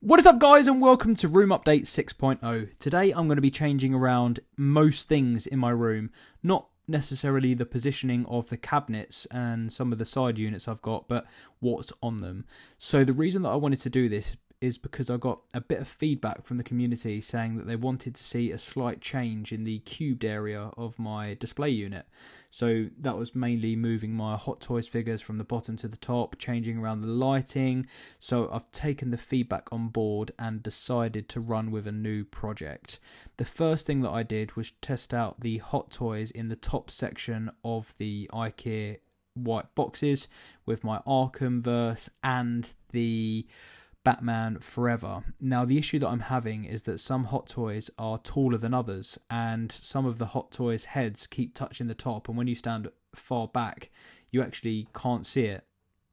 What is up, guys, and welcome to Room Update 6.0. Today I'm going to be changing around most things in my room, not necessarily the positioning of the cabinets and some of the side units I've got, but what's on them. So the reason that I wanted to do this is because I got a bit of feedback from the community saying that they wanted to see a slight change in the cubed area of my display unit. So that was mainly moving my Hot Toys figures from the bottom to the top, changing around the lighting. So I've taken the feedback on board and decided to run with a new project. The first thing that I did was test out the Hot Toys in the top section of the IKEA white boxes with my Arkhamverse and the Batman Forever. Now, the issue that I'm having is that some Hot Toys are taller than others, and some of the Hot Toys heads keep touching the top, and when you stand far back you actually can't see it,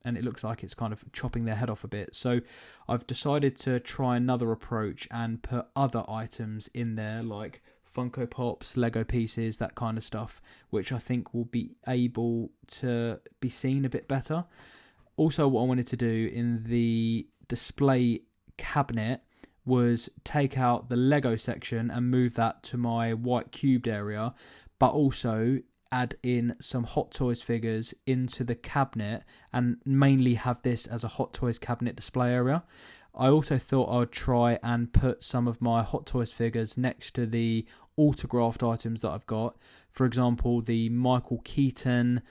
and it looks like it's kind of chopping their head off a bit. So I've decided to try another approach and put other items in there, like Funko Pops, Lego pieces, that kind of stuff, which I think will be able to be seen a bit better. Also, what I wanted to do in the display cabinet was take out the Lego section and move that to my white cubed area, but also add in some Hot Toys figures into the cabinet and mainly have this as a Hot Toys cabinet display area. I also thought I would try and put some of my Hot Toys figures next to the autographed items that I've got. For example, the Michael Keaton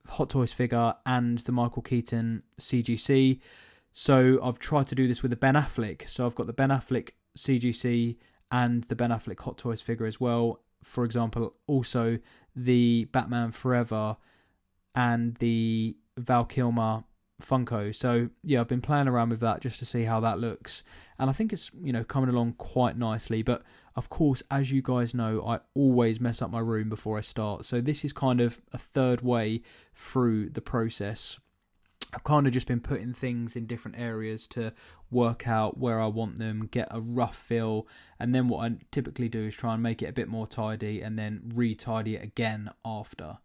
Hot Toys figure and the Michael Keaton CGC. So I've tried to do this with the Ben Affleck. So I've got the Ben Affleck CGC and the Ben Affleck Hot Toys figure as well. For example, also the Batman Forever and the Val Kilmer Funko. So yeah, I've been playing around with that just to see how that looks, and I think it's, you know, coming along quite nicely. But of course, as you guys know, I always mess up my room before I start, so this is kind of a third way through the process. I've kind of just been putting things in different areas to work out where I want them, get a rough feel, and then what I typically do is try and make it a bit more tidy and then re-tidy it again after.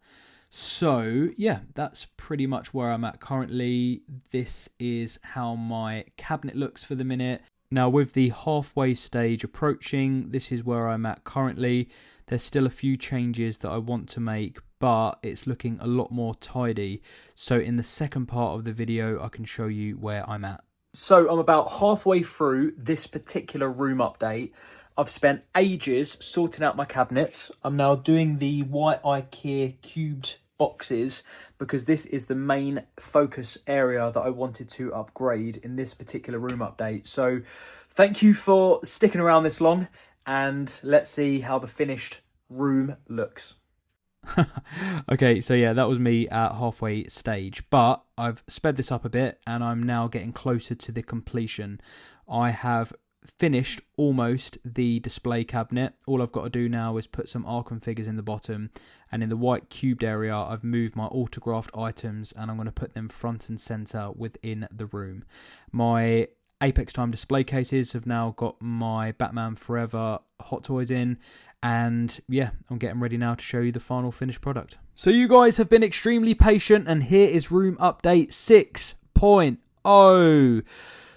So yeah, that's pretty much where I'm at currently. This is how my cabinet looks for the minute. Now, with the halfway stage approaching, this is where I'm at currently. There's still a few changes that I want to make, but it's looking a lot more tidy. So in the second part of the video, I can show you where I'm at. So I'm about halfway through this particular room update. I've spent ages sorting out my cabinets. I'm now doing the white IKEA cubed boxes because this is the main focus area that I wanted to upgrade in this particular room update. So thank you for sticking around this long, and let's see how the finished room looks. Okay, so yeah, that was me at halfway stage, but I've sped this up a bit and I'm now getting closer to the completion. I have finished almost the display cabinet. All I've got to do now is put some Arkham figures in the bottom, and in the white cubed area I've moved my autographed items and I'm going to put them front and center within the room. My Apex Time display cases have now got my Batman Forever Hot Toys in, and yeah, I'm getting ready now to show you the final finished product. So you guys have been extremely patient, and here is room update 6.0.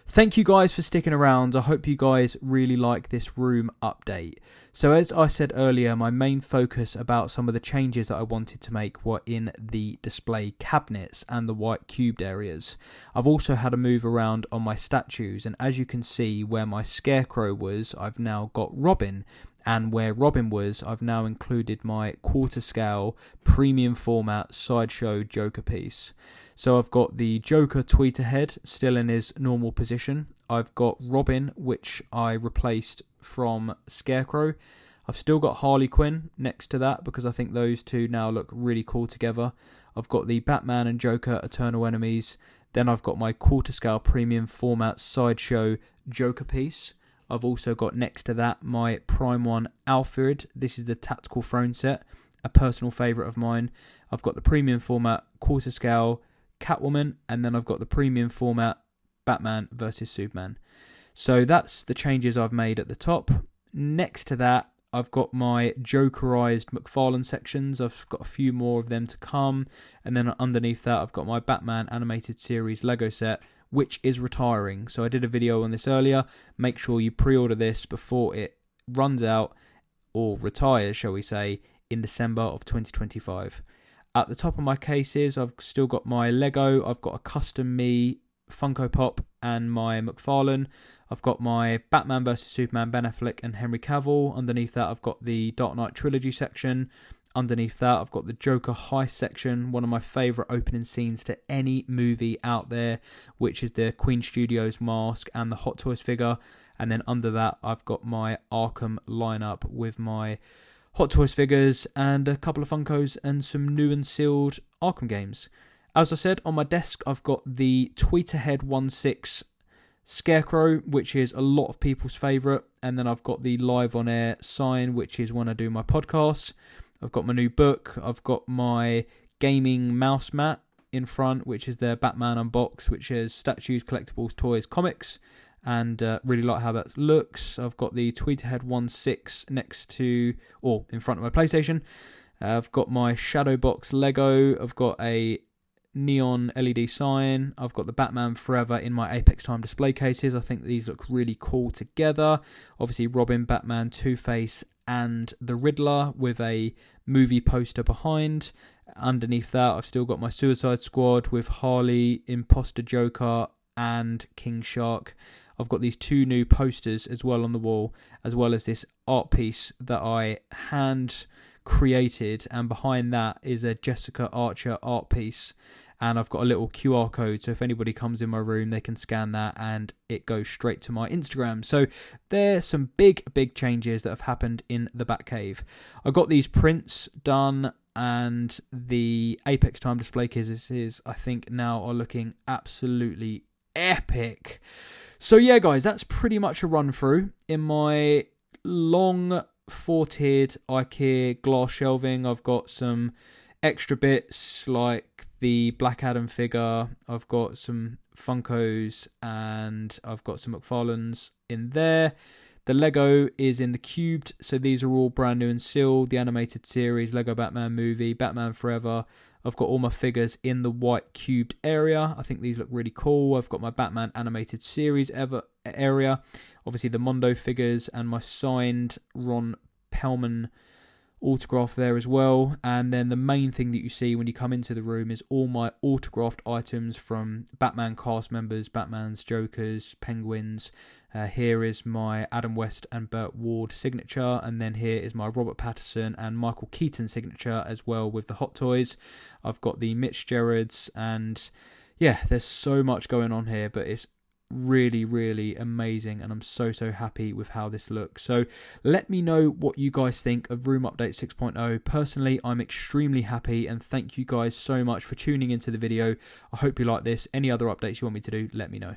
Thank you guys for sticking around. I hope you guys really like this room update. So as I said earlier, my main focus about some of the changes that I wanted to make were in the display cabinets and the white cubed areas. I've also had a move around on my statues, and as you can see, where my Scarecrow was, I've now got Robin. And where Robin was, I've now included my quarter scale premium format sideshow Joker piece. So I've got the Joker Tweeterhead still in his normal position. I've got Robin, which I replaced from Scarecrow. I've still got Harley Quinn next to that because I think those two now look really cool together. I've got the Batman and Joker Eternal Enemies. Then I've got my quarter scale premium format sideshow Joker piece. I've also got next to that my Prime 1 Alfred. This is the tactical throne set, a personal favourite of mine. I've got the premium format quarter scale Catwoman, and then I've got the premium format Batman versus Superman. So that's the changes I've made at the top. Next to that, I've got my Jokerized McFarlane sections. I've got a few more of them to come. And then underneath that, I've got my Batman animated series Lego set which is retiring. So I did a video on this earlier. Make sure you pre-order this before it runs out, or retires, shall we say, in December of 2025. At the top of my cases, I've still got my Lego. I've got a custom me Funko Pop and my McFarlane. I've got my Batman vs Superman, Ben Affleck and Henry Cavill. Underneath that, I've got the Dark Knight Trilogy section. Underneath that, I've got the Joker Heist section, one of my favourite opening scenes to any movie out there, which is the Queen Studios mask and the Hot Toys figure. And then under that, I've got my Arkham lineup with my Hot Toys figures and a couple of Funkos and some new and sealed Arkham games. As I said, on my desk, I've got the Tweeterhead 1/6 Scarecrow, which is a lot of people's favourite. And then I've got the live on air sign, which is when I do my podcasts. I've got my new book. I've got my gaming mouse mat in front, which is the Batman Unbox, which is statues, collectibles, toys, comics. And really like how that looks. I've got the Tweeterhead 1/6 next to, or in front of my PlayStation. I've got my Shadowbox Lego. I've got a neon LED sign. I've got the Batman Forever in my Apex Time display cases. I think these look really cool together. Obviously Robin, Batman, Two-Face and the Riddler with a movie poster behind. Underneath that, I've still got my Suicide Squad with Harley, Imposter Joker and King Shark. I've got these two new posters as well on the wall, as well as this art piece that I hand created, and behind that is a Jessica Archer art piece, and I've got a little QR code, so if anybody comes in my room they can scan that and it goes straight to my Instagram. So there's some big changes that have happened in the Batcave. I got these prints done, and the Apex Time display cases I think now are looking absolutely epic. So yeah guys, that's pretty much a run through. In my long 4-tiered IKEA glass shelving, I've got some extra bits like the Black Adam figure, I've got some Funkos, and I've got some McFarlanes in there. The Lego is in the cubed, so these are all brand new and sealed. The animated series, Lego Batman movie, Batman Forever. I've got all my figures in the white cubed area. I think these look really cool. I've got my Batman animated series area. Obviously the Mondo figures and my signed Ron Perlman autograph there as well. And then the main thing that you see when you come into the room is all my autographed items from Batman cast members, Batman's, Jokers, Penguins. Here is my Adam West and Burt Ward signature, and then here is my Robert Pattinson and Michael Keaton signature as well with the Hot Toys. I've got the Mitch Gerards, and yeah, there's so much going on here, but it's really amazing, and I'm so happy with how this looks. So let me know what you guys think of Room Update 6.0. Personally, I'm extremely happy, and thank you guys so much for tuning into the video. I hope you like this. Any other updates you want me to do, let me know.